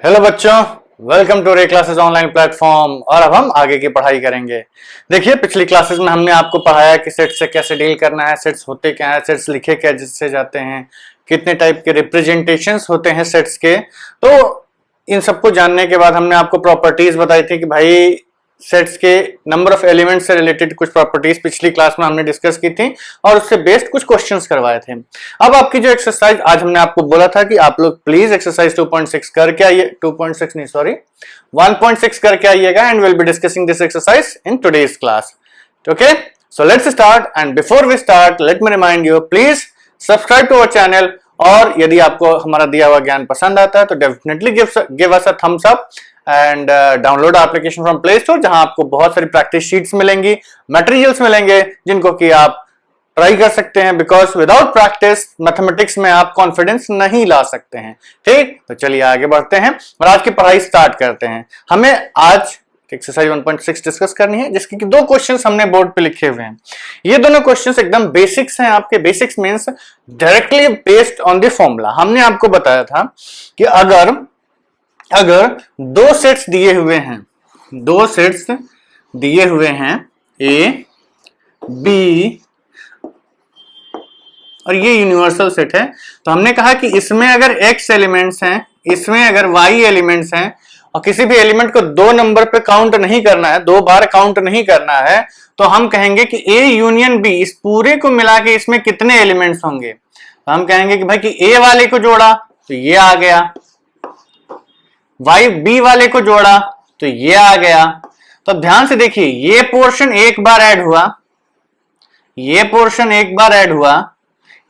Hello बच्चों, welcome to रे classes online platform. और अब हम आगे की पढ़ाई करेंगे। देखिए, पिछली क्लासेस में हमने आपको पढ़ाया कि सेट से कैसे डील करना है, सेट्स होते क्या है, सेट्स लिखे क्या जिससे जाते हैं, कितने टाइप के रिप्रेजेंटेशंस होते हैं सेट्स के। तो इन सबको जानने के बाद हमने आपको प्रॉपर्टीज बताई थी कि भाई सेट्स के नंबर ऑफ एलिमेंट्स से रिलेटेड कुछ प्रॉपर्टीज पिछली क्लास में हमने डिस्कस की थी और उससे बेस्ड कुछ क्वेश्चंस करवाए थे। अब आपकी जो एक्सरसाइज आज हमने आपको बोला था कि आप लोग प्लीज एक्सरसाइज 2.6 करके आइए, 2.6 नहीं सॉरी 1.6 करके आइएगा and will be discussing this exercise in today's class. Okay, so let's start and before we start let me remind you, please subscribe to our channel. और यदि आपको हमारा दिया हुआ ज्ञान पसंद आता है तो definitely give us a thumbs up and download application from Play store, जहां आपको बहुत सारी प्रैक्टिस शीट्स मिलेंगी, मटेरियल्स मिलेंगे जिनको कि आप ट्राई कर सकते हैं। बिकॉज विदाउट प्रैक्टिस मैथमेटिक्स में आप कॉन्फिडेंस नहीं ला सकते हैं। ठीक, तो चलिए आगे बढ़ते हैं और आज की पढ़ाई स्टार्ट करते हैं। हमें आज एक्सरसाइज 1.6 डिस्कस करनी है, जिसकी कि दो क्वेश्चंस हमने बोर्ड पे लिखे हुए हैं। ये दोनों क्वेश्चंस एकदम बेसिक्स हैं आपके। Basics means directly based on the formula. हमने आपको बताया था कि अगर दो सेट्स दिए हुए हैं, दो सेट्स दिए हुए हैं ए बी और ये यूनिवर्सल सेट है, तो हमने कहा कि इसमें अगर x एलिमेंट्स हैं, इसमें अगर y एलिमेंट्स हैं और किसी भी एलिमेंट को दो नंबर पे काउंट नहीं करना है, दो बार काउंट नहीं करना है, तो हम कहेंगे कि A यूनियन B, इस पूरे को मिला के इसमें कितने एलिमेंट्स होंगे। तो हम कहेंगे कि भाई कि A वाले को जोड़ा तो ये आ गया, B वाले को जोड़ा तो ये आ गया। तो ध्यान से देखिए, ये पोर्शन एक बार ऐड हुआ, ये पोर्शन एक बार ऐड हुआ,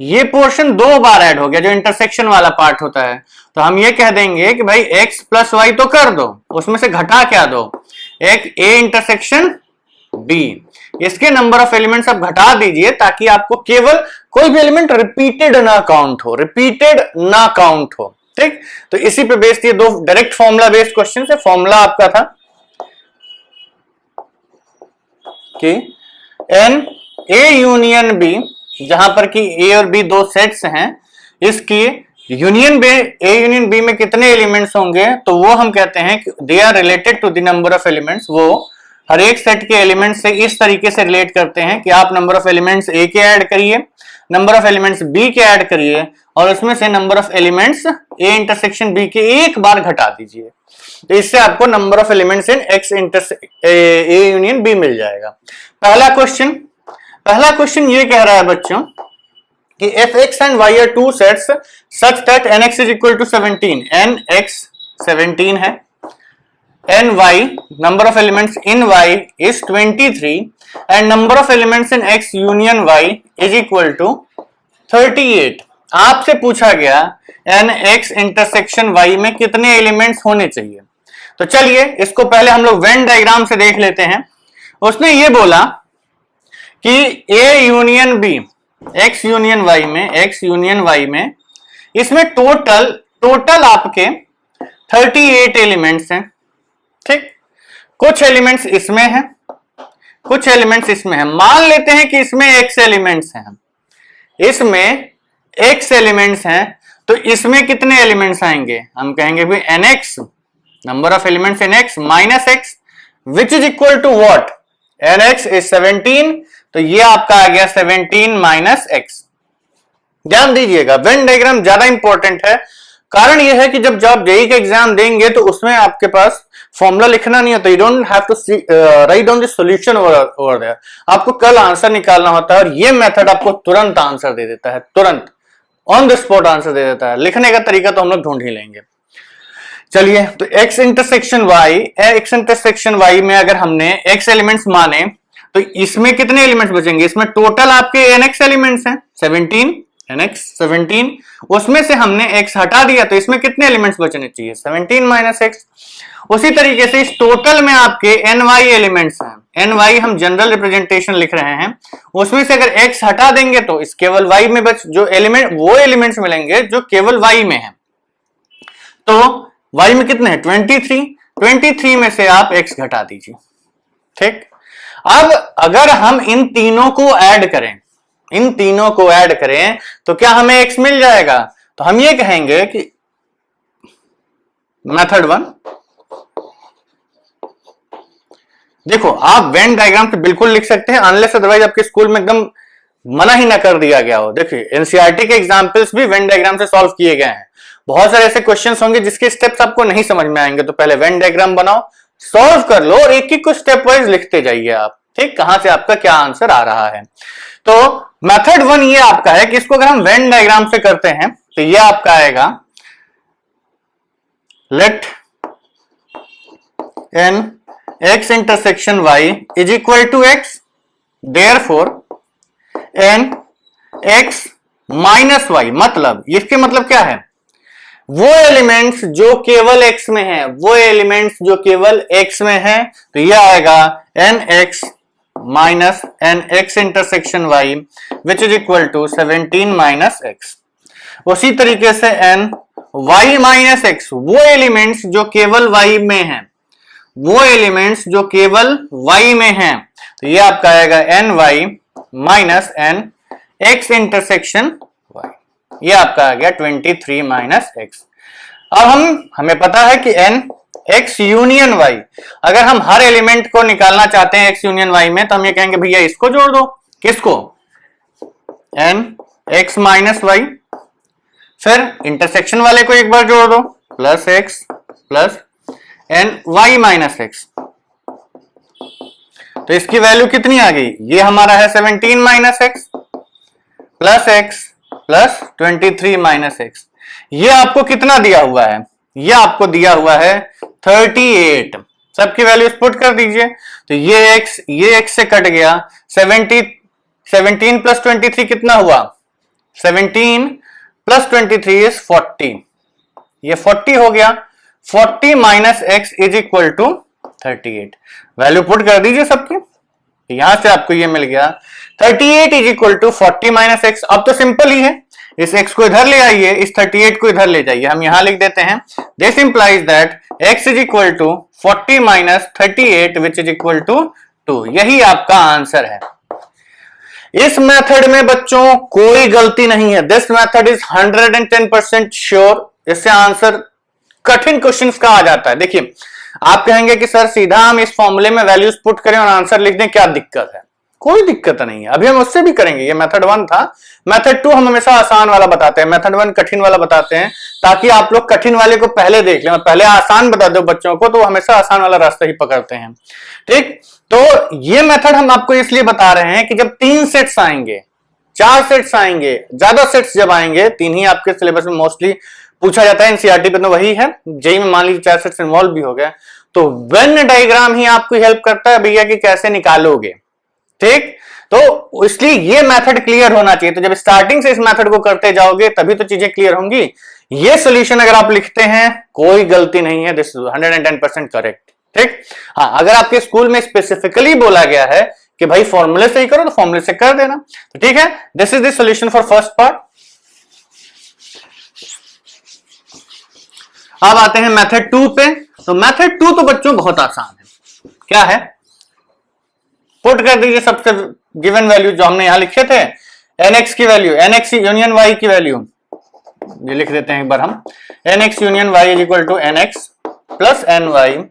ये पोर्शन दो बार ऐड हो गया, जो इंटरसेक्शन वाला पार्ट होता है। तो हम ये कह देंगे कि भाई x प्लस वाई तो कर दो, उसमें से घटा क्या दो, एक a इंटरसेक्शन b। इसके नंबर ऑफ एलिमेंट्स आप घटा दीजिए ताकि आपको केवल कोई भी एलिमेंट रिपीटेड ना काउंट हो, ठीक। तो इसी पे बेस्ड ये दो डायरेक्ट फॉर्मूला बेस्ड क्वेश्चन है। फॉर्मूला आपका था कि n a यूनियन b, जहां पर कि ए और बी दो सेट्स हैं, इसकी यूनियन बी में कितने एलिमेंट्स होंगे, तो वो हम कहते हैं कि they are related to the number of elements. वो हर एक सेट के एलिमेंट्स से इस तरीके से रिलेट करते हैं कि आप नंबर ऑफ एलिमेंट्स ए के ऐड करिए, नंबर ऑफ एलिमेंट्स बी के ऐड करिए और उसमें से number of elements A intersection B के एक बार घटा दीजिए। तो इससे आपको number of elements in X A union B मिल जाएगा। पहला क्वेश्चन ये कह रहा है बच्चों कि if x and y are two sets such that nx is equal to 17, nx 17 है, ny number of elements in y is 23 and number of elements in x union y is equal to 38। आपसे पूछा गया nx intersection y में कितने elements होने चाहिए। तो चलिए इसको पहले हम लोग वेन डायग्राम से देख लेते हैं। उसने ये बोला कि A union B, X union Y में इसमें टोटल आपके 38 एलिमेंट्स हैं, ठीक। कुछ एलिमेंट्स इसमें हैं, कुछ एलिमेंट्स इसमें हैं। मान लेते हैं कि इसमें X एलिमेंट्स हैं, इसमें X एलिमेंट्स हैं, तो इसमें कितने एलिमेंट्स आएंगे। हम कहेंगे भी nx, number of elements in x minus x, which is equal to what, nx is 17, तो ये आपका आ गया 17 माइनस एक्स। ध्यान दीजिएगा, वेन डायग्राम ज्यादा इंपॉर्टेंट है। कारण यह है कि जब आप जेईई का एग्जाम देंगे तो उसमें आपके पास फॉर्मूला लिखना नहीं होता, you don't have to write down the solution over there. आपको कल आंसर निकालना होता है और ये मेथड आपको तुरंत आंसर दे देता है, तुरंत ऑन द स्पॉट आंसर दे देता है। लिखने का तरीका तो हम लोग ढूंढ ही लेंगे। चलिए, तो x इंटरसेक्शन y में अगर हमने x एलिमेंट्स माने तो इसमें कितने एलिमेंट्स बचेंगे। इसमें टोटल आपके nx एलिमेंट्स हैं 17, nx 17, उसमें से हमने x हटा दिया तो इसमें कितने एलिमेंट्स बचने चाहिए, 17 माइनस x। उसी तरीके से इस टोटल में आपके ny एलिमेंट्स हैं, ny हम जनरल रिप्रेजेंटेशन लिख रहे हैं, उसमें से अगर x हटा देंगे तो इस केवल y में जो एलिमेंट, वो एलिमेंट्स मिलेंगे जो केवल y में है। तो y में कितने हैं 23 में से आप x घटा दीजिए, ठीक। अब अगर हम इन तीनों को ऐड करें तो क्या हमें x मिल जाएगा। तो हम ये कहेंगे कि मेथड 1। देखो आप वेन डायग्राम तो बिल्कुल लिख सकते हैं, अनलेस अदरवाइज आपके स्कूल में एकदम मना ही ना कर दिया गया हो। देखिए एनसीईआरटी के एग्जांपल्स भी वेन डायग्राम से सॉल्व किए गए हैं। बहुत सारे ऐसे क्वेश्चंस होंगे जिसके स्टेप्स आपको नहीं समझ में आएंगे, तो पहले वेन डायग्राम बनाओ, सॉल्व कर लो और एक एक को स्टेप वाइज लिखते जाइए आप, ठीक, कहां से आपका क्या आंसर आ रहा है। तो मेथड 1 ये आपका है कि इसको अगर हम वेन डायग्राम से करते हैं तो ये आपका आएगा let N x intersection y is equal to x, therefore N x minus Y, मतलब इसके मतलब क्या है, वो एलिमेंट्स जो केवल x में है, वो एलिमेंट्स जो केवल x में है, तो ये आएगा N x minus N x intersection y which is equal to 17 minus x। उसी तरीके से एन y माइनस x, वो एलिमेंट्स जो केवल y में है, वो एलिमेंट्स जो केवल y में हैं, तो ये आपका आएगा N Y minus N X intersection y, ये आपका आ गया 23 माइनस एक्स। अब हमें पता है कि एन एक्स यूनियन y, अगर हम हर एलिमेंट को निकालना चाहते हैं एक्स यूनियन y में, तो हम ये कहेंगे भैया इसको जोड़ दो, किसको, एन एक्स माइनस वाई, फिर इंटरसेक्शन वाले को एक बार जोड़ दो, plus X plus N Y minus X, तो इसकी वैल्यू कितनी आ गई, ये हमारा है 17 minus X plus X plus 23 minus X. ये आपको कितना दिया हुआ है, ये आपको दिया हुआ है 38। सबकी वैल्यूज पुट कर दीजिए, तो ये एक्स से कट गया, 17 प्लस 23 कितना हुआ, 17 प्लस 23 इज 40, ये 40 हो गया, 40 minus X is equal to 38। Value put कर दीजिए सबकी, यहां से आपको ये मिल गया 38 is equal to 40 minus X. अब तो सिंपल ही है, इस x को इधर ले आइए, इस 38 को इधर ले जाइए, हम यहां लिख देते हैं this implies that x is equal to 40 minus 38 which is equal to 2। यही आपका आंसर है। इस मेथड में बच्चों कोई गलती नहीं है, दिस मेथड इज 110% श्योर। इससे आंसर कठिन क्वेश्चंस का आ जाता है। देखिए आप कहेंगे कि सर सीधा हम इस फॉर्मूले में वैल्यूज पुट करें और आंसर लिख दें, क्या दिक्कत है, कोई दिक्कत नहीं है। अभी हम उससे भी करेंगे, ये मेथड 1 था, मेथड 2 हम हमेशा आसान वाला बताते हैं, मेथड 1 कठिन वाला बताते हैं, ताकि आप लोग कठिन वाले को पहले देख लें, पहले आसान बता दो बच्चों को, तो हमेशा आसान वाला रास्ता ही पकड़ते हैं, ठीक। तो ये मेथड हम आपको इसलिए बता रहे हैं कि जब 3 सेट्स आएंगे, 4 सेट्स आएंगे, ज्यादा सेट्स जब आएंगे, 3 ही आपके सिलेबस में मोस्टली पूछा जाता है, एनसीईआरटी पे तो वही है, जेई में मान लीजिए 4 सेट्स इन्वॉल्व भी हो गए, तो वेन डायग्राम ही आपको हेल्प करता है भैया कि कैसे निकालोगे, ठीक। तो इसलिए ये मेथड क्लियर होना चाहिए, तो जब स्टार्टिंग से इस मेथड को करते जाओगे तभी तो चीजें क्लियर होंगी। ये सोल्यूशन अगर आप लिखते हैं कोई गलती नहीं है, दिस 110% करेक्ट, ठीक। हाँ, अगर आपके स्कूल में स्पेसिफिकली बोला गया है कि भाई फॉर्मूले से ही करो, तो फॉर्मूले से कर देना, तो ठीक है। This is the solution for first part. अब आते हैं मेथड 2 पे। तो मेथड 2 तो बच्चों बहुत आसान है, क्या है, पुट कर दीजिए सबसे गिवन वैल्यू जो हमने यहां लिखे थे, nx की वैल्यू, nx यूनियन y की वैल्यू, ये लिख देते हैं एक बार हम, nx union y is equal to nx plus ny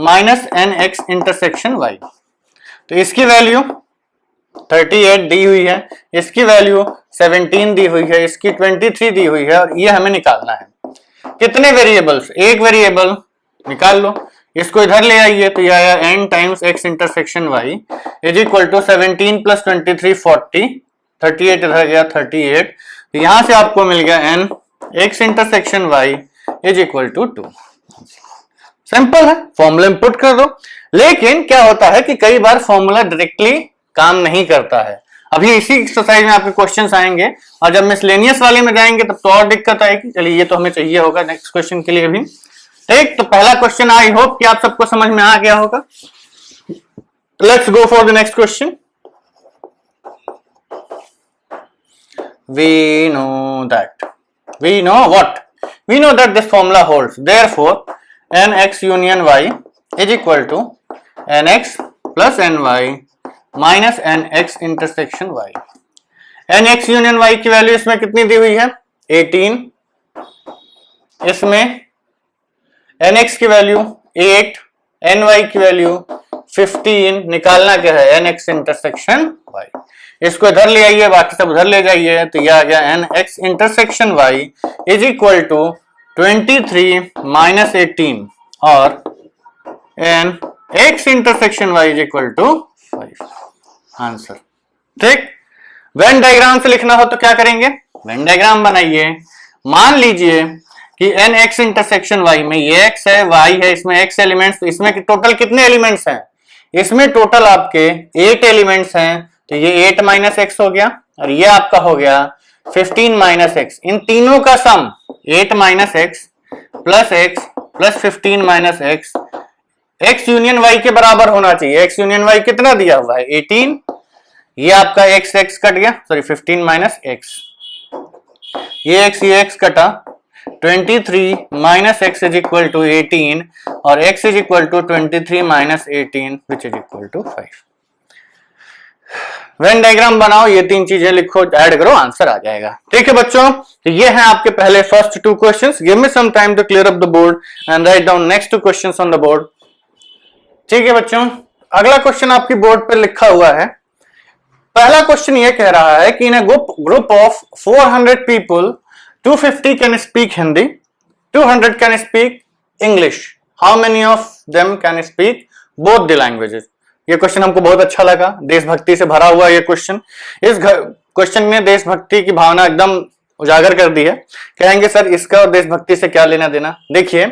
minus nx intersection y। तो इसकी वैल्यू 38 दी हुई है, इसकी वैल्यू 17 दी हुई है, इसकी 23 दी हुई है, और ये हमें निकालना है। कितने वेरिएबल्स, एक वेरिएबल निकाल लो, इसको इधर ले आइए, तो यह आया n times x intersection y is equal to 17 plus 23 40, 38 इधर गया 38, तो यहां से आपको मिल गया n x intersection y is equal to 2। Simple है, फॉर्मूला में पुट कर दो। लेकिन क्या होता है कि कई बार फॉर्मूला डायरेक्टली काम नहीं करता है। अभी इसी एक्सरसाइज में आपके क्वेश्चंस आएंगे, और जब मिसलेनियस वाले में जाएंगे तब तो और दिक्कत आएगी। चलिए ये तो हमें चाहिए होगा नेक्स्ट क्वेश्चन के लिए भी, ठीक। तो पहला क्वेश्चन आई होप कि आप सबको समझ में आ गया होगा। Let's go for the next question. We know that this formula holds, therefore nx union y is equal to nx plus ny minus nx intersection y। nx union y की value इसमें कितनी दी हुई है, 18, इसमें एन एक्स की value 8, N Y की value 15, निकालना क्या है एन एक्स इंटरसेक्शन वाई। इसको इधर ले आइए, बाकी सब उधर ले जाइए, तो यह आ गया N X intersection Y is equal to 23 minus 18 और N X intersection Y is equal to 5। Answer ठीक। वेन डायग्राम से लिखना हो तो क्या करेंगे, वेन डायग्राम बनाइए। मान लीजिए कि एन एक्स इंटरसेक्शन वाई में ये एक्स है, वाई है, इसमें एक्स एलिमेंट्स, तो इसमें टोटल कितने एलिमेंट्स हैं, इसमें टोटल आपके 8 एलिमेंट्स हैं, तो ये 8 माइनस एक्स हो गया और ये आपका हो गया 15 माइनस एक्स। इन तीनों का sum 8 minus X plus 15 minus X, X union Y के बराबर होना चाहिए। एक्स यूनियन वाई कितना दिया हुआ है 18, ये आपका एक्स एक्स कट गया, सॉरी 15 माइनस एक्स, ये एक्स कटा, 23 minus X is equal to 18 और x is equal to 23 minus 18 which is equal to 5। Venn diagram बनाओ, ये तीन चीजें लिखो, ऐड करो, आंसर आ जाएगा। ठीक है बच्चों, तो ये हैं आपके पहले first 2 questions. Give me some time to clear up the board and write down next 2 questions on the board. ठीक है बच्चों, अगला क्वेश्चन आपकी बोर्ड पर लिखा हुआ है। पहला क्वेश्चन ये कह रहा है कि in a group of 400 people 250 can speak Hindi, 200 can speak English. How many of them can speak both the languages? ये क्वेश्चन हमको बहुत अच्छा लगा, देशभक्ति से भरा हुआ ये क्वेश्चन। इस क्वेश्चन ने देशभक्ति की भावना एकदम उजागर कर दी है। कहेंगे सर इसका और देशभक्ति से क्या लेना देना। देखिए,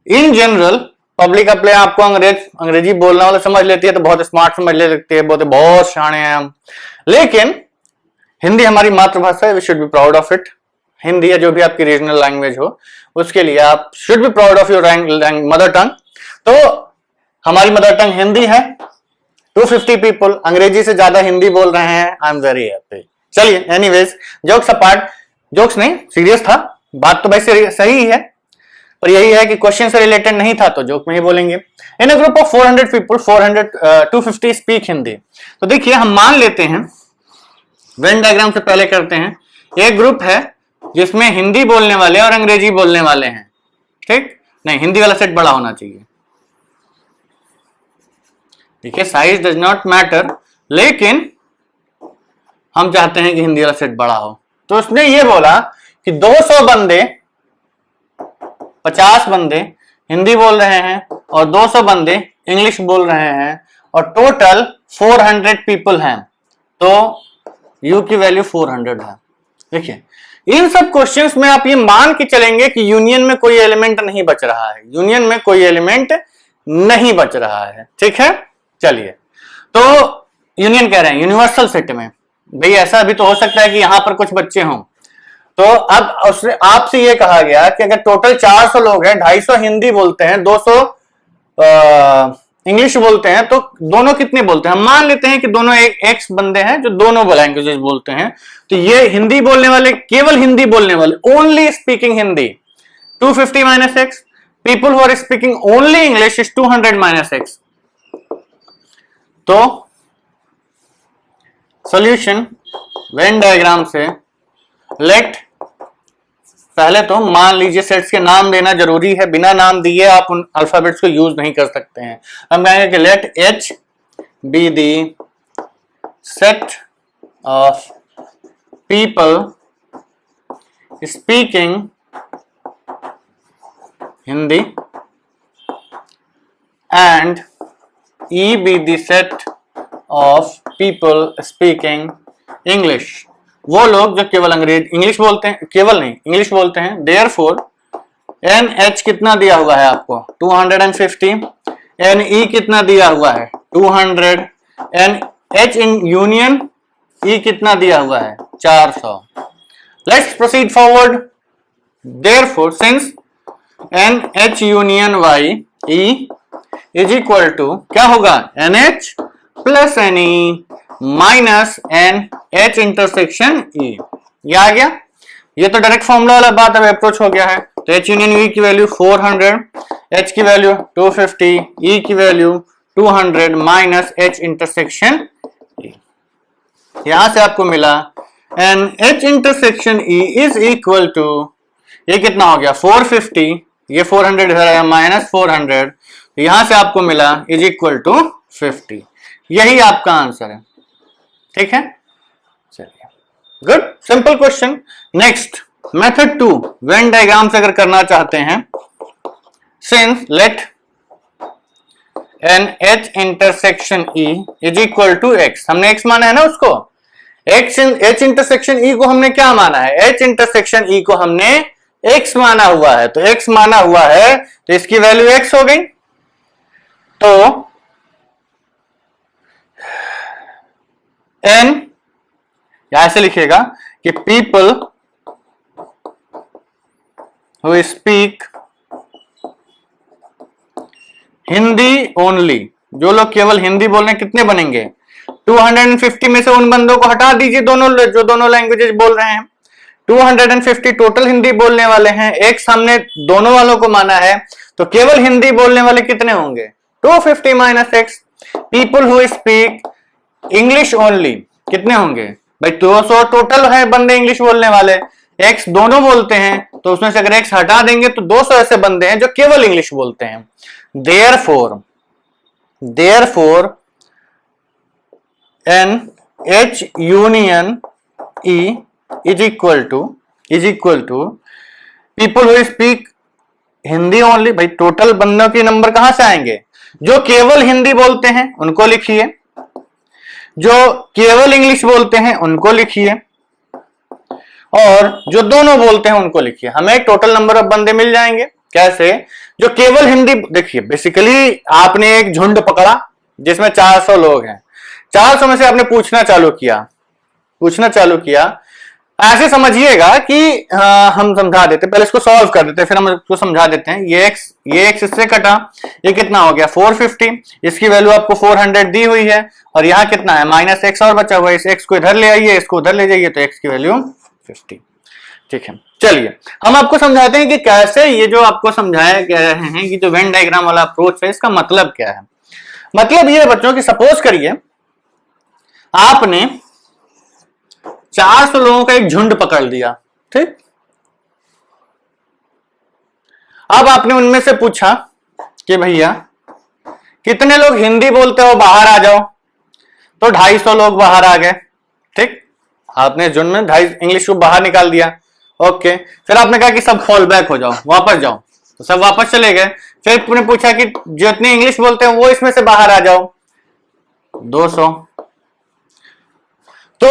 इन जनरल पब्लिक अपने आपको अंग्रेजी बोलना वाला समझ लेती है तो बहुत स्मार्ट समझ ले लगती है, बहुत शाणे हैं हम, लेकिन हिंदी हमारी मातृभाषा है, we should be proud of it. Hindi या जो भी आपकी रीजनल लैंग्वेज हो उसके लिए आप should be proud of your mother tongue. तो हमारी मदर टंग हिंदी है, 250 पीपल अंग्रेजी से ज्यादा हिंदी बोल रहे हैं, आई एम वेरी हैप्पी। चलिए एनीवेज, जोक्स अपार्ट, जोक्स नहीं, सीरियस था, बात तो वैसे सही है, पर यही है कि क्वेश्चन से रिलेटेड नहीं था तो जोक में ही बोलेंगे। In a group of 400 people 250 speak Hindi. तो देखिए हम मान लेते हैं, वेन डायग्राम से पहले करते हैं, एक ग्रुप है जिसमें हिंदी बोलने वाले और अंग्रेजी बोलने वाले हैं। ठीक, नहीं हिंदी वाला सेट बड़ा होना चाहिए। देखिए साइज डज नॉट मैटर, लेकिन हम चाहते हैं कि हिंदी वाला सेट बड़ा हो। तो उसने ये बोला कि 200 बंदे, 50 बंदे हिंदी बोल रहे हैं और 200 बंदे इंग्लिश बोल रहे हैं और टोटल 400 पीपल हैं, तो यू की वैल्यू 400 है। देखिए इन सब क्वेश्चंस में आप ये मान के चलेंगे कि यूनियन में कोई एलिमेंट नहीं बच रहा है, यूनियन में कोई एलिमेंट नहीं बच रहा है। ठीक है, चलिए, तो यूनियन कह रहे हैं यूनिवर्सल सेट में, भाई ऐसा भी तो हो सकता है कि यहां पर कुछ बच्चे हों। तो अब उसने आपसे ये कहा गया कि अगर टोटल 400 लोग हैं, 250 हिंदी बोलते हैं, 200 इंग्लिश बोलते हैं, तो दोनों कितने बोलते हैं। हम मान लेते हैं कि दोनों एक एक्स बंदे हैं जो दोनों लैंग्वेजेस बोलते हैं, तो ये हिंदी बोलने वाले, केवल हिंदी बोलने वाले, only speaking Hindi 250 minus X, people who are speaking only English is 200 minus X. तो सॉल्यूशन वेन डायग्राम से लेट, पहले तो मान लीजिए सेट्स के नाम देना जरूरी है, बिना नाम दिए आप उन अल्फाबेट्स को यूज नहीं कर सकते हैं। हम कहेंगे कि let H be the set of people speaking Hindi and E be the set of people speaking English. वो लोग जो केवल इंग्लिश बोलते हैं, केवल नहीं इंग्लिश बोलते हैं। देयरफॉर एन एच कितना दिया हुआ है आपको 250, एन ई कितना दिया हुआ है 200, N H in union E कितना दिया हुआ है 400। Let's proceed forward. Therefore since N H union Y E is equal to क्या होगा, N H plus N E minus N H intersection E. ये आ गया, ये तो डायरेक्ट फॉर्मूला वाला बात, अब अप्रोच हो गया है। तो एच यूनियन ई की वैल्यू 400, एच की वैल्यू 250, ई की value 200 minus H intersection E. यहां से आपको मिला N H intersection E is equal to, ये कितना हो गया 450 ये 400 इधर आया, -400, यहां से आपको मिला इज इक्वल टू 50। यही आपका आंसर है। ठीक है, चलिए, good, simple question. Next method 2, Venn diagram से अगर करना चाहते हैं, since let N H intersection E is equal to X, हमने X माना है ना उसको, H इंटरसेक्शन E को हमने क्या माना है, H इंटरसेक्शन E को हमने X माना हुआ है, तो X माना हुआ है तो इसकी वैल्यू X हो गई। तो N यहां से लिखिएगा कि people who speak Hindi only, जो लोग केवल हिंदी बोल रहे हैं, कितने बनेंगे, 250 में से उन बंदों को हटा दीजिए जो दोनों लैंग्वेजेस बोल रहे हैं। 250 टोटल हिंदी बोलने वाले हैं, X हमने दोनों वालों को माना है, तो केवल हिंदी बोलने वाले कितने होंगे, 250 minus X। People who speak English only कितने होंगे भाई, 200 टोटल है बंदे इंग्लिश बोलने वाले, X दोनों बोलते हैं, तो उसमें से अगर X हटा देंगे तो 200 ऐसे बंदे हैं जो केवल इंग्लिश बोलते हैं। Therefore n H union E is equal to people who speak Hindi only. भाई टोटल बंदों के नंबर कहां से आएंगे, जो केवल हिंदी बोलते हैं उनको लिखिए, जो केवल इंग्लिश बोलते हैं उनको लिखिए, और जो दोनों बोलते हैं उनको लिखिए। हमें टोटल नंबर ऑफ बंदे मिल जाएंगे। कैसे, जो केवल हिंदी, देखिए बेसिकली आपने एक झुंड पकड़ा जिसमें 400 लोग हैं, 400 में से आपने पूछना चालू किया। ऐसे समझिएगा कि हम समझा देते, पहले इसको सॉल्व कर देते, फिर हम इसको समझा देते हैं। ये x इससे कटा, ये कितना हो गया 450, इसकी वैल्यू आपको 400 दी हुई है, और यहाँ कितना है -x और बचा हुआ है, इस x को इधर ले आइए, इसको उधर ले जाइए, तो x की वैल्यू 50। ठीक है, चलिए हम आपको समझाते हैं कि कैसे ये जो आपको समझाया गया है कि जो वेन डायग्राम वाला अप्रोच है, इसका मतलब क्या है। मतलब ये बच्चों की, सपोज करिए आपने 400 लोगों का एक झुंड पकड़ लिया, ठीक, अब आपने उनमें से पूछा कि भैया कितने लोग हिंदी बोलते हो, बाहर आ जाओ, तो 250 लोग बाहर आ गए। ठीक, आपने झुंड में 250 इंग्लिश को बाहर निकाल दिया। ओके, फिर आपने कहा कि सब फॉल बैक हो जाओ, वापस जाओ, तो सब वापस चले गए। फिर आपने पूछा कि जितने इंग्लिश बोलते हैं वो इसमें से बाहर आ जाओ, 200। तो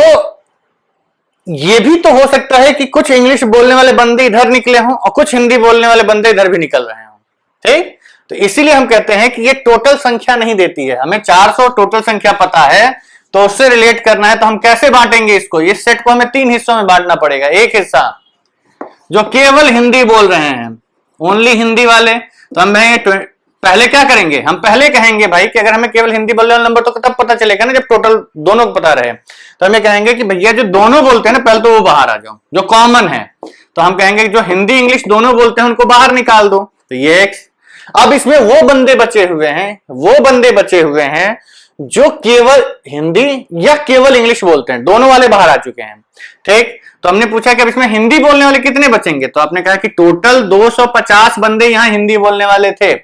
ये भी तो हो सकता है कि कुछ इंग्लिश बोलने वाले बंदे इधर निकले हों और कुछ हिंदी बोलने वाले बंदे इधर भी निकल रहे हों। ठीक, तो इसीलिए हम कहते हैं कि ये टोटल संख्या नहीं देती है। हमें 400 टोटल संख्या पता है, तो उससे रिलेट करना है, तो हम कैसे बांटेंगे इसको, इस सेट को हमें 3 हिस्सों में बांटना पड़ेगा। एक हिस्सा जो केवल हिंदी बोल रहे हैं, ओनली हिंदी वाले, तो हम पहले क्या करेंगे, हम पहले कहेंगे भाई कि अगर हमें केवल हिंदी बोलने वाला नंबर तो तब पता चलेगा ना जब टोटल दोनों को पता रहे। तो हमें कहेंगे कि भैया जो दोनों बोलते हैं ना, पहले तो वो बाहर आ जाओ, जो कॉमन है। तो हम कहेंगे जो हिंदी इंग्लिश दोनों बोलते हैं उनको बाहर निकाल दो, तो ये X। अब इसमें वो बंदे बचे हुए हैं जो केवल हिंदी या केवल इंग्लिश बोलते हैं, दोनों वाले बाहर आ चुके हैं। ठीक, तो हमने पूछा कि अब इसमें हिंदी बोलने वाले कितने बचेंगे, तो आपने कहा कि टोटल 250 बंदे यहां हिंदी बोलने वाले थे,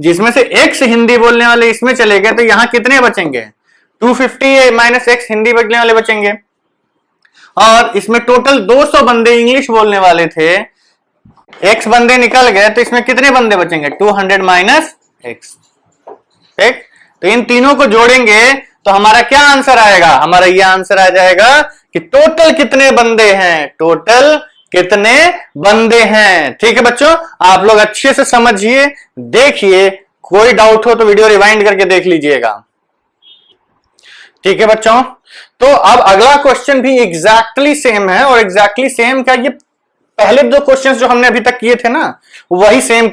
जिसमें से X हिंदी बोलने वाले इसमें चले गए, तो यहां कितने बचेंगे, 250 माइनस X हिंदी बोलने वाले बचेंगे। और इसमें टोटल 200 बंदे इंग्लिश बोलने वाले थे, X बंदे निकल गए, तो इसमें कितने बंदे बचेंगे, 200 माइनस X। ठीक, तो इन तीनों को जोड़ेंगे तो हमारा क्या आंसर आएगा, हमारा यह आंसर आ जाएगा कि टोटल कितने बंदे हैं। ठीक है बच्चों, आप लोग अच्छे से समझिए, देखिए, कोई डाउट हो तो वीडियो रिवाइंड करके देख लीजिएगा। ठीक है बच्चों, तो अब अगला क्वेश्चन भी एग्जैक्टली सेम है, और एग्जैक्टली सेम क्या, ये पहले 2 क्वेश्चंस जो हमने अभी तक किए थे ना, वही सेम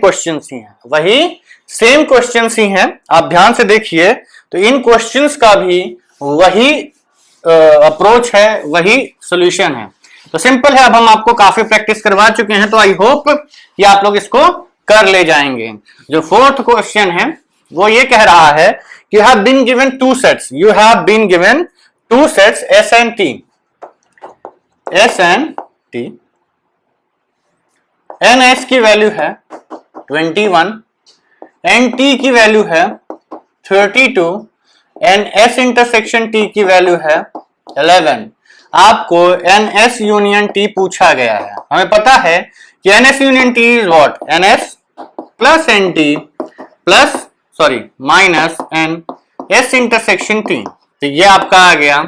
क्वेश्चंस ही हैं, आप ध्यान से देखिए। तो इन क्वेश्चंस का भी वही अप्रोच है, वही सॉल्यूशन है। तो सिंपल है, अब हम आपको काफी प्रैक्टिस करवा चुके हैं, तो आई होप कि आप लोग इसको कर ले जाएंगे। जो 4th क्वेश्चन है वो ये कह रहा है कि you have been given 2 sets S and T N S की वैल्यू है 21 एंड टी की वैल्यू है 32 एंड एस इंटरसेक्शन टी की वैल्यू है 11। आपको एन एस यूनियन टी पूछा गया है। हमें पता है कि N S union T is what, N S plus N T plus minus N S intersection T. तो ये आपका आ गया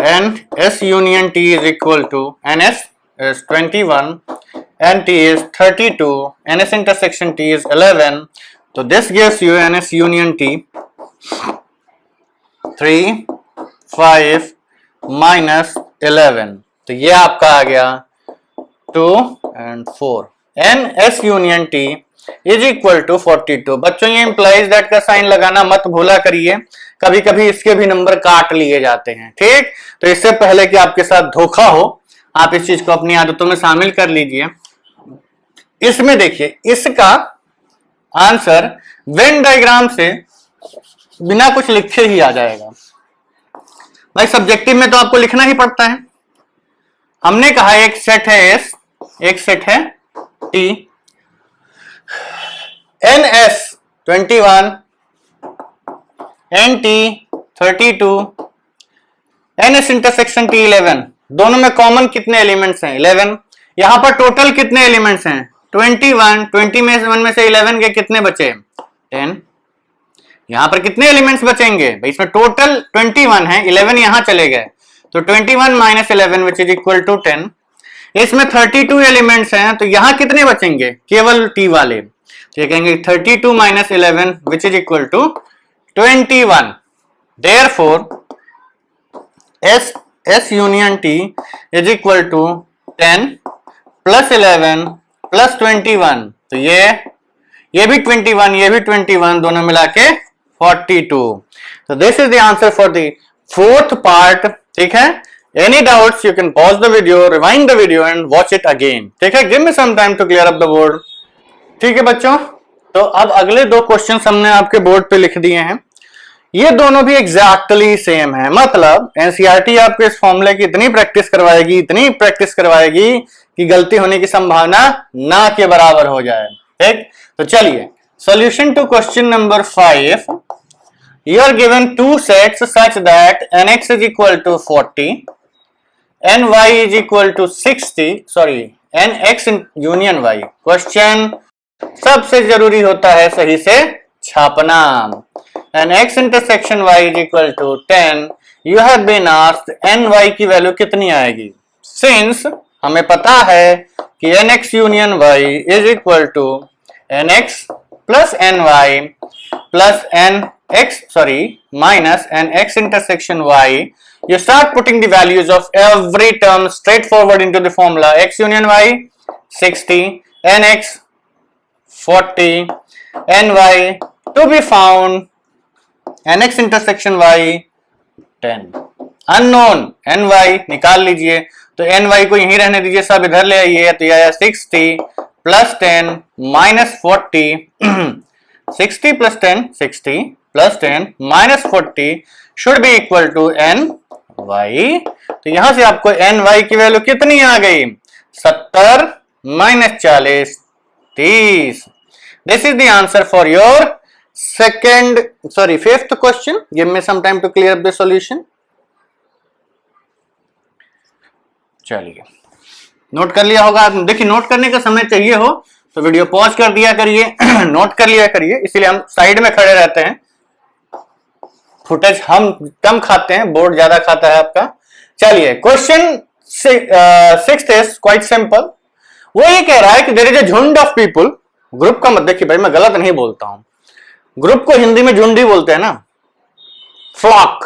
N S union T is equal to N S is 21 and t is 32, ns intersection t is 11, so this gives you ns union t 3 5 minus 11, तो ये आपका आ गया 2 and 4, ns union t is equal to 42। बच्चों ये implies that का sign लगाना मत भूला करिए, कभी कभी इसके भी नंबर काट लिए जाते हैं, ठीक। तो इससे पहले कि आपके साथ धोखा हो, आप इस चीज को अपनी आदतों में शामिल कर लीजिए। इसमें देखिए इसका आंसर वेन डायग्राम से बिना कुछ लिखे ही आ जाएगा। भाई सब्जेक्टिव में तो आपको लिखना ही पड़ता है। हमने कहा एक सेट है एस, एक सेट है T, N S 21 N T 32 N S intersection T 11, दोनों में कॉमन कितने एलिमेंट्स हैं 11। यहां पर टोटल कितने एलिमेंट्स हैं 21, 20 में 1 में से 11 के कितने बचे 10। यहां पर कितने एलिमेंट्स बचेंगे भाई, इसमें टोटल 21 है, 11 यहां चले गए, तो 21 minus 11 which is equal to 10। इसमें 32 एलिमेंट्स हैं, तो यहां कितने बचेंगे केवल टी वाले, तो ये कहेंगे 32 minus 11 which is equal to 21। Therefore S union T is equal to 10 plus 11 plus 21, तो ये भी 21, ये भी 21, दोनों मिला के 42। So this is the answer for the fourth part, ठीक है। Any doubts you can pause the video, rewind the video and watch it again, ठीक है। Give me some time to clear up the board, ठीक है बच्चों। तो अब अगले दो क्वेश्चंस हमने आपके बोर्ड पे लिख दिए हैं, ये दोनों भी एग्जैक्टली सेम है। मतलब एनसीईआरटी आपको इस फॉर्मूले की इतनी प्रैक्टिस करवाएगी कि गलती होने की संभावना ना के बराबर हो जाए, ठीक। तो चलिए solution to question number 5। You are given two sets such that nx is equal to 40 ny is equal to 60, nx union y। Question सबसे जरूरी होता है सही से छापना। And x intersection y is equal to 10, you have been asked ny की value कितनी आएगी। Since हमें पता है कि nx union y is equal to nx plus ny plus minus nx intersection y, you start putting the values of every term straightforward into the formula। x union y 60, nx 40, ny to be found nx intersection y 10, unknown ny निकाल लीजिए। तो ny को यहीं रहने दीजिए, सब इधर ले आइए, तो यह 60 plus 10 minus 40 60 plus 10 60 plus 10 minus 40 should be equal to ny। तो यहां से आपको ny की वैल्यू कितनी आ गई 70 minus 40 30। This is the answer for your fifth question. Give me some time to clear up the solution. चलिए नोट कर लिया होगा। देखिए नोट करने का समय चाहिए हो तो वीडियो पॉज कर दिया करिए नोट कर लिया करिए, इसीलिए हम साइड में खड़े रहते हैं। फुटेज हम कम खाते हैं, बोर्ड ज्यादा खाता है आपका। चलिए क्वेश्चन 6 इज क्वाइट सिंपल। वो ये कह रहा है कि देयर इज अ झुंड ऑफ पीपल, ग्रुप का मत देखिए भाई, मैं गलत नहीं बोलता हूं, ग्रुप को हिंदी में झुंड ही बोलते हैं ना, फ्लॉक।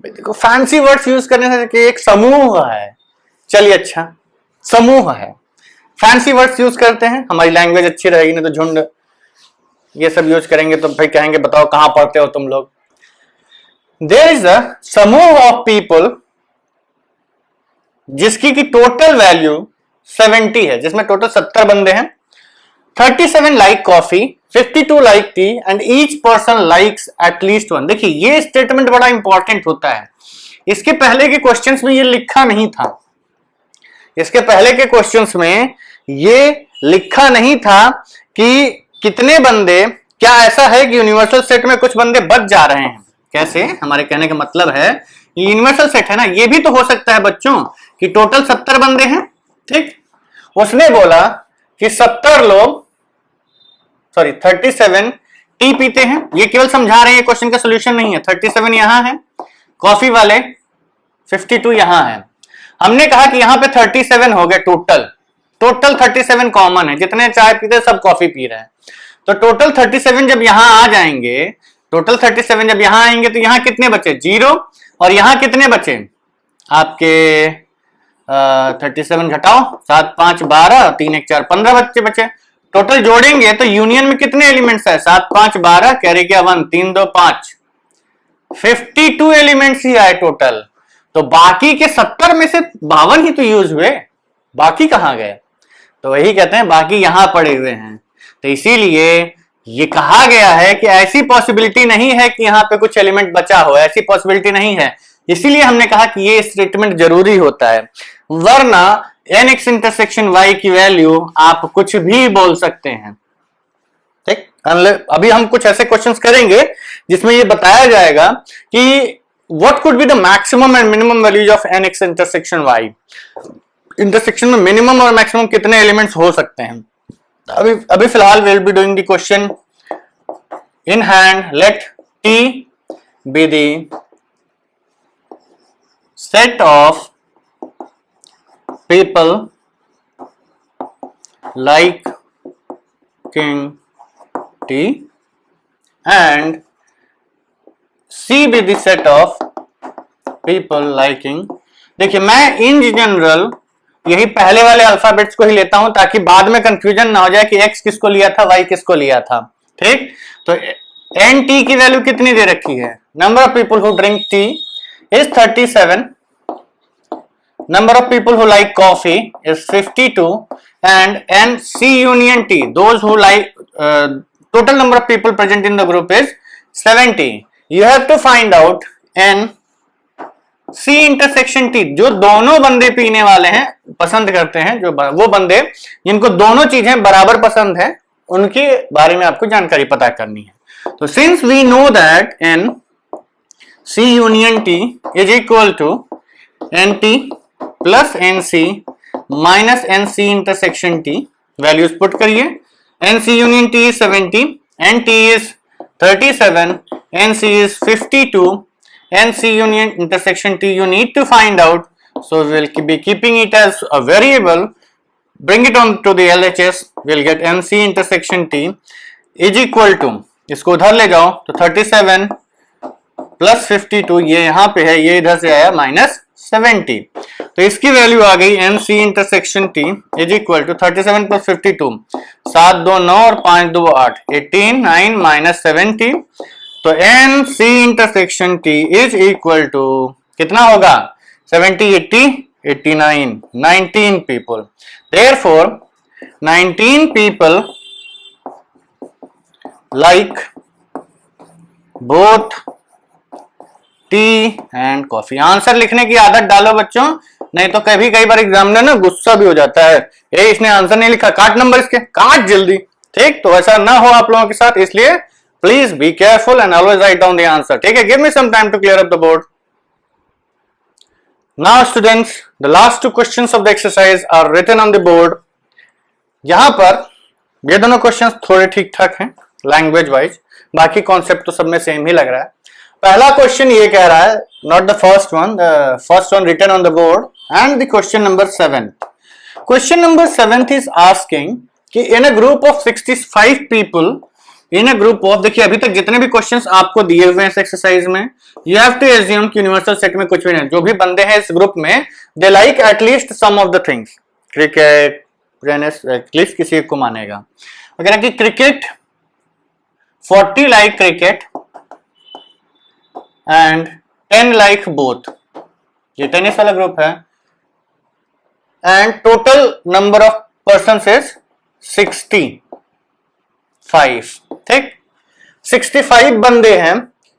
देखो फैंसी वर्ड्स यूज करने से कि एक समूह है, चलिए अच्छा समूह है, फैंसी वर्ड्स यूज करते हैं, हमारी लैंग्वेज अच्छी रहेगी, नहीं तो झुंड ये सब यूज करेंगे तो भाई कहेंगे बताओ कहां पढ़ते हो तुम लोग। देयर इज अ समूह ऑफ पीपल जिसकी की टोटल वैल्यू 70 है, जिसमें टोटल 70 बंदे हैं। 37 like coffee, 52 like T and each person likes at least 1। देखिए ये स्टेटमेंट बड़ा इंपॉर्टेंट होता है, इसके पहले के क्वेश्चंस में ये लिखा नहीं था। इसके पहले के क्वेश्चंस में ये लिखा नहीं था कि कितने बंदे, क्या ऐसा है कि यूनिवर्सल सेट में कुछ बंदे बच जा रहे हैं? कैसे? हमारे कहने का मतलब है यूनिवर्सल सेट है ना, ये भी तो हो सकता है बच्चों कि टोटल 70 बंदे हैं, ठीक? उसने बोला कि 70 लोग 37 टी पीते हैं। ये केवल समझा रहे हैं, क्वेश्चन का सोल्यूशन नहीं है। 37 यहां है, कॉफी वाले 52 यहां है। हमने कहा कि यहां पे 37 हो गए टोटल 37 कॉमन है, जितने चाय पीते सब कॉफी पी रहे हैं। तो टोटल 37 जब यहां आ जाएंगे, टोटल 37 जब यहां आएंगे तो यहां कितने बचे? 0। और यहां कितने बचे आपके? 37 घटाओ 7 5 12, 3 1 4 15 बच्चे बचे। टोटल जोड़ेंगे तो यूनियन में कितने एलिमेंट्स है? 7 5 12, कैरी किया 1, 3 2 5, 52 एलिमेंट्स ही आए टोटल। तो बाकी के 70 में से 52 ही तो यूज हुए, बाकी कहां गए? तो वही कहते हैं बाकी यहां पड़े हुए हैं। तो इसीलिए ये कहा गया है कि ऐसी पॉसिबिलिटी नहीं है कि यहां पे कुछ एलिमेंट बचा हो, ऐसी पॉसिबिलिटी नहीं है। इसीलिए हमने कहा कि ये स्टेटमेंट जरूरी होता है, वरना nx इंटरसेक्शन y की वैल्यू आप कुछ भी बोल सकते हैं, ठीक? अभी हम कुछ ऐसे क्वेश्चंस करेंगे जिसमें ये बताया जाएगा कि what could be the maximum and minimum values of nx intersection y। Intersection में मिनिमम और मैक्सिमम कितने एलिमेंट्स हो सकते हैं। अभी फिलहाल will be doing the question in hand. Let t be the set of people liking t and c be the set of people liking। देखिए मैं इन जनरल यही पहले वाले अल्फाबेट्स को ही लेता हूं ताकि बाद में कंफ्यूजन ना हो जाए कि x किसको लिया था, y किसको लिया था, ठीक? तो एन टी की वैल्यू कितनी दे रखी है? Number of people who drink tea is 37, number of people who like coffee is 52, and n c union t, those who like total number of people present in the group is 70। you have to find out n c intersection t, जो दोनों बंदे पीने वाले हैं, पसंद करते हैं, जो वो बंदे जिनको दोनों चीजें बराबर पसंद है, उनके बारे में आपको जानकारी पता करनी है। तो since we know that n c union t is equal to nt plus nc minus nc intersection t, values put करिए। nc union t is 70, nt is 37, nc is 52, nc union intersection t you need to find out, so we'll be keeping it as a variable, bring it on to the LHS, we'll get nc intersection t is equal to, इसको उधर ले जाओ तो 37 plus 52, ये यहां पे है, ये इधर से आया माइनस 70, तो इसकी वैल्यू आ गई nc intersection t is equal to 37 plus 52, 7 2 9 और 5 2 8, 18 9 माइनस 70। तो nc intersection t is equal to कितना होगा? 70 80 89, 19 people. Therefore 19 people like both tea and coffee. Answer लिखने की आदत डालो बच्चों, नहीं तो कई बार एग्जामिनर ना गुस्सा भी हो जाता है, ये इसने आंसर नहीं लिखा, काट नंबर इसके, काट जल्दी, ठीक? तो ऐसा ना हो आप लोगों के साथ, इसलिए please be careful and always write down the answer, ठीक है? Give me some time to clear up the board. Now students, the last 2 questions of the exercise are written on the board. यहां पर ये दोनों questions थोड़े ठीक ठाक हैं लैंग्वेज वाइज, बाकी कॉन्सेप्ट तो सब में सेम ही लग रहा है। पहला क्वेश्चन ये कह रहा है, not the first one written on the board, and the question number 7। Question number 7 is asking कि in a group of 65 people, in a group of, देखिए अभी तक जितने भी क्वेश्चंस आपको दिए हुए हैं इस एक्सरसाइज में, यू हैव टू एज्यूम कि यूनिवर्सल सेट में कुछ भी नहीं, जो भी बंदे हैं इस ग्रुप में, they like at least some of the things, cricket, tennis, at least किसी एक को मानेगा। अगर कि cricket 40 like cricket and 10 like both, ये टेनिस वाला ग्रुप है, and total number of person is 65, ठीक? 65 बंदे हैं,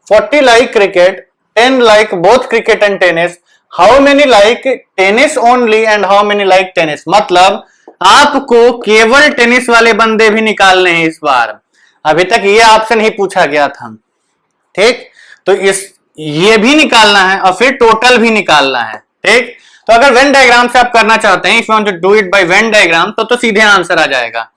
40 like cricket, 10 like both cricket and tennis. How many like tennis only and how many like tennis? मतलब आपको केवल tennis वाले बंदे भी निकालने हैं इस बार, अभी तक ये ऑप्शन ही पूछा गया था, ठीक। तो ये भी निकालना है और फिर टोटल भी निकालना है, ठीक। तो अगर वेन डायग्राम से आप करना चाहते हैं, if you want to do it by Venn diagram, तो सीधे आंसर आ जाएगा।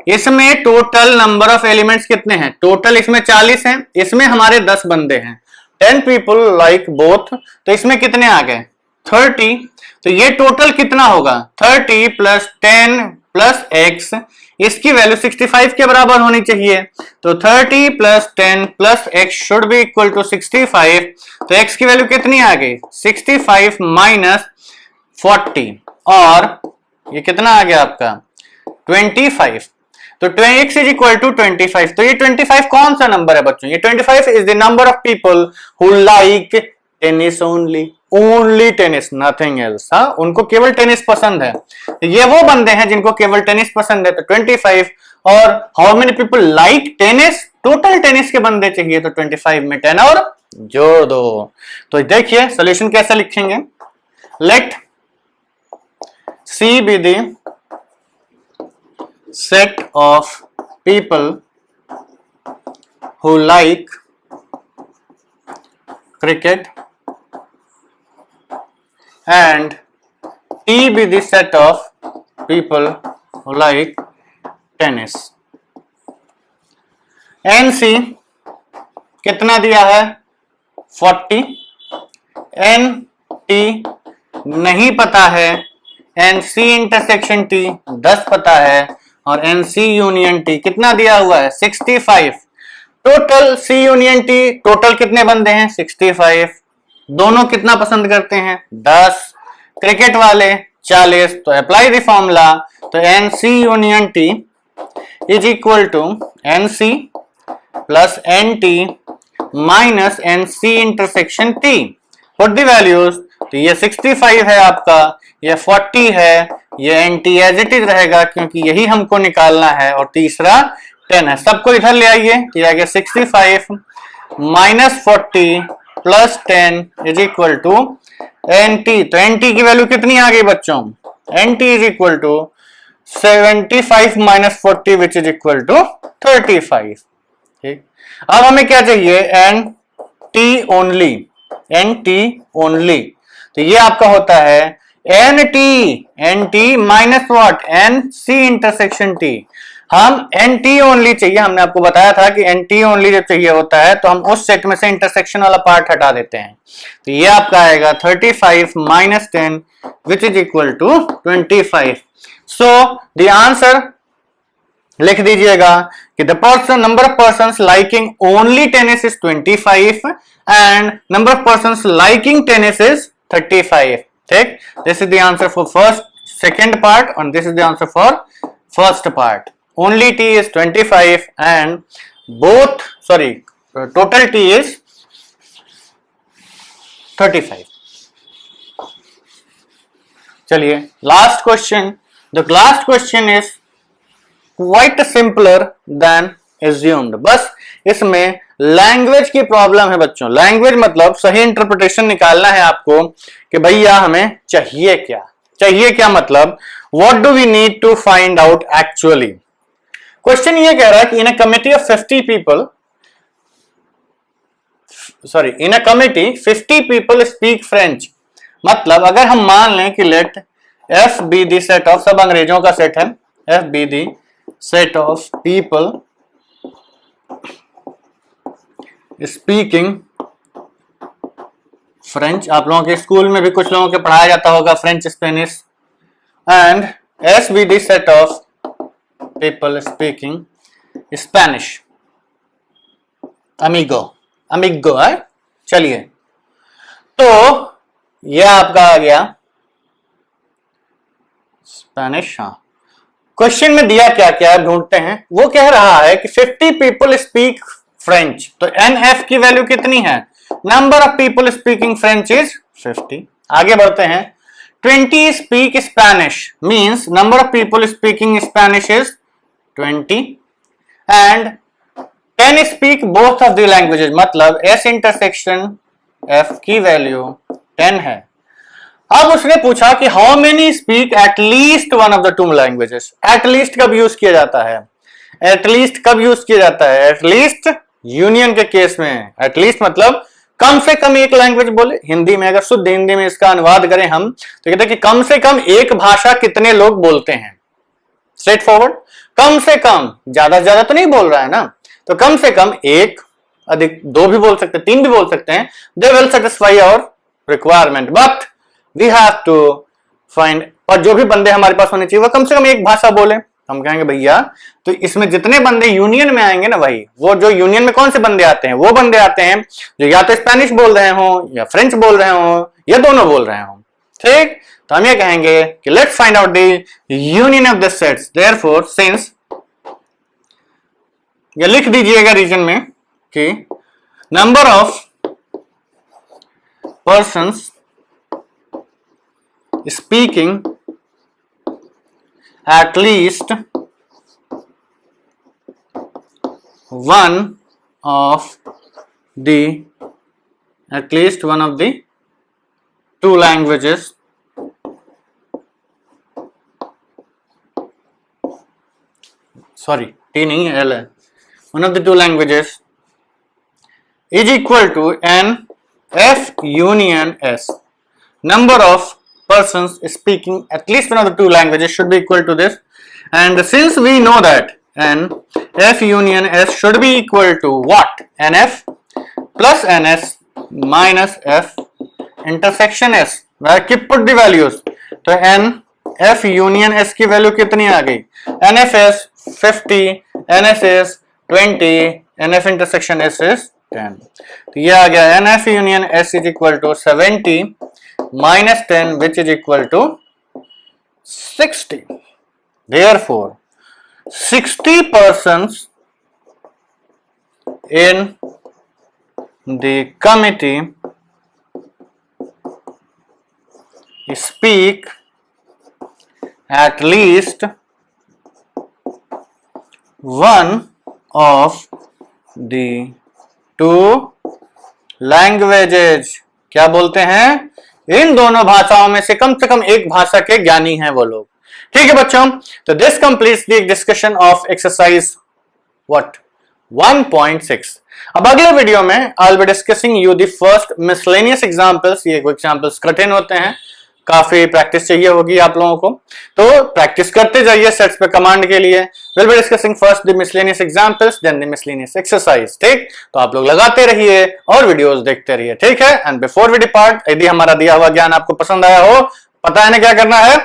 इसमें टोटल नंबर ऑफ एलिमेंट्स कितने हैं? टोटल इसमें 40 हैं, इसमें हमारे 10 बंदे हैं, 10 पीपल लाइक बोथ, तो इसमें कितने आ गए? 30। तो ये टोटल कितना होगा? 30 प्लस 10 प्लस x, इसकी वैल्यू 65 के बराबर होनी चाहिए। तो 30 plus 10 plus x should be equal to 65। तो x की वैल्यू कितनी आ गई? 65 माइनस 40, और ये कितना आ गया आपका? 25। तो x इज इक्वल टू 25। तो ये 25 कौन सा नंबर है बच्चों? ये 25 is the number of people who like tennis only tennis, nothing else. हाँ, उनको केवल टेनिस पसंद है। तो ये वो बंदे हैं जिनको केवल टेनिस पसंद है, तो 25। और how many people like tennis? Total tennis के बंदे चाहिए, तो 25 में 10 और जोड़ दो। तो देखिए सॉल्यूशन कैसे लिखेंगे। Let C be the set of people who like cricket and T be the set of people who like tennis। NC कितना दिया है? 40। NT नहीं पता है, NC इंटरसेक्शन T 10 पता है, और NC यूनियन T कितना दिया हुआ है? 65। Total C union T, total कितने बंदे हैं? 65। दोनों कितना पसंद करते हैं? 10। क्रिकेट वाले 40। तो अप्लाई द फॉर्मूला। तो NC union T is equal to NC plus NT minus NC intersection T। Put the values. तो ये 65 है आपका, ये 40 है, ये NT एज इट इज रहेगा क्योंकि यही हमको निकालना है, और तीसरा 10 है। सबको इधर ले आइए, तो ये आ गया 65 minus 40 plus 10 is equal to NT। तो NT की वैल्यू कितनी आ गई बच्चों? NT is equal to 75 minus 40 which is equal to 35। ठीक, अब हमें क्या चाहिए? NT only, NT only. तो ये आपका होता है NT minus what? NC intersection T। हम NT ओनली चाहिए, हमने आपको बताया था कि NT ओनली जब चाहिए होता है तो हम उस सेट में से इंटरसेक्शन वाला पार्ट हटा देते हैं। तो ये आपका आएगा 35 minus 10 which is equal to 25। So the answer लिख दीजिएगा कि the person number of persons liking only tennis is 25 and number of persons liking tennis is 35। ठीक, this is the answer for second part and this is the answer for first part. Only T is 25 and total T is 35. चलिए last question. The last question is quite simpler than assumed. बस इसमें language की problem है बच्चों। Language मतलब सही interpretation निकालना है आपको कि भैया हमें चाहिए क्या। चाहिए क्या मतलब what do we need to find out actually. Question ये कह रहा है कि in a committee of 50 people, in a committee 50 people speak French. मतलब अगर हम मान लें कि let F be the set of, सब अंग्रेजों का सेट है, F be the set of people speaking French. आप लोगों के स्कूल में भी कुछ लोगों के पढ़ाया जाता होगा French Spanish. And S be the set of people speaking Spanish, अमिगो है। चलिए, तो यह आपका आ गया स्पेनिश। हाँ, क्वेश्चन में दिया क्या क्या है ढूंढते हैं। वो कह रहा है कि 50 पीपल स्पीक फ्रेंच। तो NF की वैल्यू कितनी है? Number of people speaking French is 50। आगे बढ़ते हैं। 20 speak Spanish means number of people speaking Spanish is 20 and 10 speak both of the languages. मतलब S इंटरसेक्शन F की वैल्यू 10 है। अब उसने पूछा कि how many speak at least one of the two languages. At least कब यूज किया जाता है? एटलीस्ट कब यूज किया जाता है? एटलीस्ट यूनियन के केस में। एटलीस्ट मतलब कम से कम एक लैंग्वेज बोले। हिंदी में अगर शुद्ध हिंदी में इसका अनुवाद करें हम तो कहते हैं कि कम से कम एक भाषा कितने लोग बोलते हैं। स्ट्रेट फॉरवर्ड, कम से कम, ज्यादा से ज्यादा तो नहीं बोल रहा है ना, तो कम से कम एक, अधिक दो भी बोल सकते हैं, तीन भी बोल सकते हैं। They will satisfy our requirement but we have to find, और जो भी बंदे हमारे पास होने चाहिए वो कम से कम एक भाषा बोले। हम कहेंगे भैया तो इसमें जितने बंदे यूनियन में आएंगे ना भाई, वो जो यूनियन में कौन से बंदे आते हैं? वो बंदे आते हैं जो या तो स्पेनिश बोल रहे हो या फ्रेंच बोल रहे हो या दोनों बोल रहे हो। ठीक, तो हम ये कहेंगे कि let's find out the union of the sets. Therefore since, ये लिख दीजिएगा रीजन में कि number of persons speaking at least one of the two languages T नहीं L है, one of the two languages is equal to n F union S. Number of persons speaking at least one of the two languages should be equal to this, and since we know that n F union S should be equal to what? NF plus NS minus F intersection S. Where keep put the values. तो n F union S की value कितनी आ गई? NF is 50, NS is 20, NF intersection S is 10. तो ये आ गया NF union S is equal to 70 minus 10 which is equal to 60. Therefore 60 persons in the committee speak at least one of the two languages. क्या बोलते हैं? इन दोनों भाषाओं में से कम एक भाषा के ज्ञानी हैं वो लोग। ठीक है बच्चों, तो this completes the discussion of exercise what 1.6। अब अगले वीडियो में I will be discussing you the first miscellaneous examples. ये एग्जांपल्स कठिन होते हैं, काफी प्रैक्टिस चाहिए होगी आप लोगों को, तो प्रैक्टिस करते जाइए सेट्स पे कमांड के लिए। Will be discussing first the miscellaneous examples then the miscellaneous exercise. ठीक, तो आप लोग लगाते रहिए और वीडियोस देखते रहिए। ठीक है, एंड बिफोर वी डिपार्ट, यदि हमारा दिया हुआ ज्ञान आपको पसंद आया हो, पता है ना क्या करना है?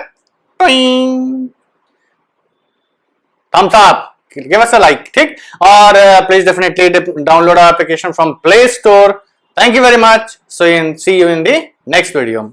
Thumbs up, give us a like. ठीक, और please definitely download our application from Play Store. Thank you very much, see you in the next video.